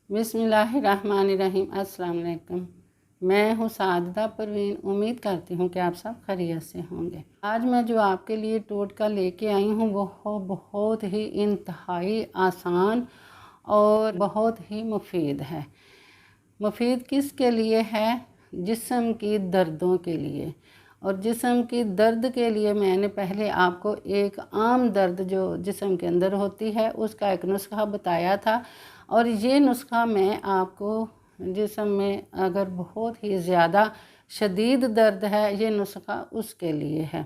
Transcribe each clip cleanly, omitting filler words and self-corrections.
बिस्मिल्लाहिर्रहमानिर्रहीम। अस्सलाम वालेकुम। मैं हूँ साजिदा परवीन। उम्मीद करती हूँ कि आप सब खैरियत से होंगे। आज मैं जो आपके लिए टोटका लेके आई हूँ वो बहुत ही इंतहाई आसान और बहुत ही मुफीद है। मुफीद किसके लिए है? जिस्म की दर्दों के लिए। और जिस्म की दर्द के लिए मैंने पहले आपको एक आम दर्द जो जिस्म के अंदर होती है उसका एक नुस्खा बताया था, और ये नुस्खा मैं आपको जिस्म में अगर बहुत ही ज़्यादा शदीद दर्द है, ये नुस्खा उसके लिए है।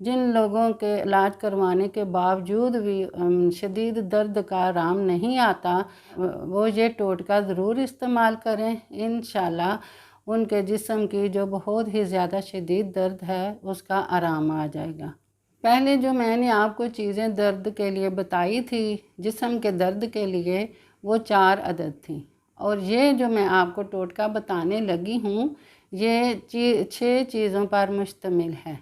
जिन लोगों के इलाज करवाने के बावजूद भी शदीद दर्द का आराम नहीं आता, वो ये टोटका ज़रूर इस्तेमाल करें। इंशाल्लाह उनके जिस्म की जो बहुत ही ज़्यादा शदीद दर्द है उसका आराम आ जाएगा। पहले जो मैंने आपको चीज़ें दर्द के लिए बताई थी, जिस्म के दर्द के लिए, वो 4 अदद थी, और ये जो मैं आपको टोटका बताने लगी हूँ ये 6 चीज़ों पर मुश्तमिल है।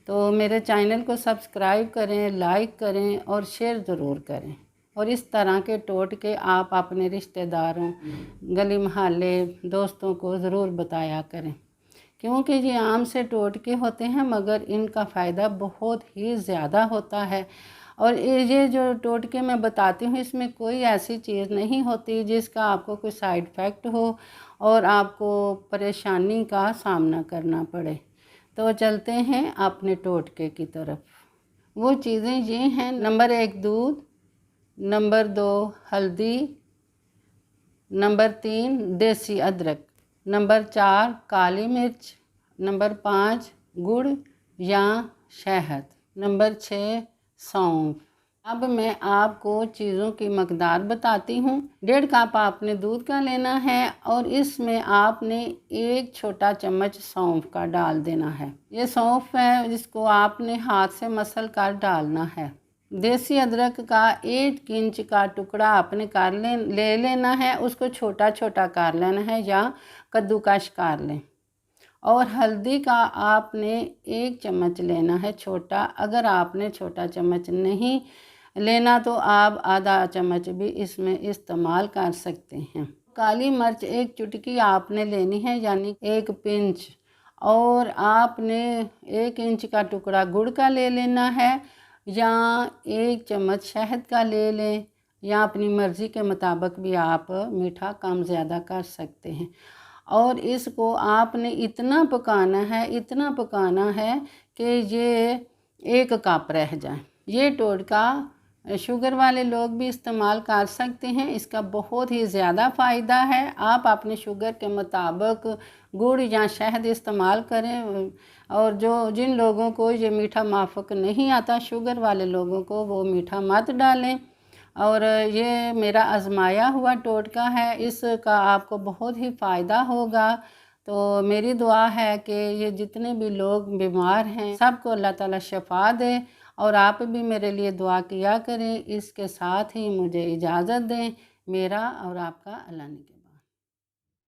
तो मेरे चैनल को सब्सक्राइब करें, लाइक करें और शेयर ज़रूर करें। और इस तरह के टोटके आप अपने रिश्तेदारों, गली मोहल्ले, दोस्तों को ज़रूर बताया करें, क्योंकि ये आम से टोटके होते हैं मगर इनका फ़ायदा बहुत ही ज़्यादा होता है। और ये जो टोटके मैं बताती हूँ इसमें कोई ऐसी चीज़ नहीं होती जिसका आपको कोई साइड इफ़ेक्ट हो और आपको परेशानी का सामना करना पड़े। तो चलते हैं अपने टोटके की तरफ। वो चीज़ें ये हैं: नंबर 1 दूध, नंबर 2 हल्दी, नंबर 3 देसी अदरक, नंबर 4 काली मिर्च, नंबर 5 गुड़ या शहद, नंबर 6 सौंफ। अब मैं आपको चीज़ों की मकदार बताती हूँ। 1.5 कप आपने दूध का लेना है और इसमें आपने 1 छोटा चम्मच सौंफ का डाल देना है। ये सौंफ है जिसको आपने हाथ से मसल कर डालना है। देसी अदरक का 1 इंच का टुकड़ा आपने ले लेना है, उसको छोटा छोटा कर लेना है या कद्दूकश कर लें। और हल्दी का आपने 1 चम्मच लेना है छोटा। अगर आपने छोटा चम्मच नहीं लेना तो आप आधा चम्मच भी इसमें इस्तेमाल कर सकते हैं। काली मिर्च 1 चुटकी आपने लेनी है, यानी 1 पिंच। और आपने 1 इंच का टुकड़ा गुड़ का ले लेना है, या 1 चम्मच शहद का ले लें, या अपनी मर्ज़ी के मुताबिक भी आप मीठा कम ज़्यादा कर सकते हैं। और इसको आपने इतना पकाना है कि ये 1 कप रह जाए। ये टोटका शुगर वाले लोग भी इस्तेमाल कर सकते हैं। इसका बहुत ही ज़्यादा फ़ायदा है। आप अपने शुगर के मुताबिक गुड़ या शहद इस्तेमाल करें। और जिन लोगों को ये मीठा माफ़क नहीं आता, शुगर वाले लोगों को, वो मीठा मत डालें। और ये मेरा आजमाया हुआ टोटका है, इसका आपको बहुत ही फ़ायदा होगा। तो मेरी दुआ है कि ये जितने भी लोग बीमार हैं सबको अल्लाह ताला शफ़ा दे, और आप भी मेरे लिए दुआ किया करें। इसके साथ ही मुझे इजाज़त दें। मेरा और आपका अल्लाह ने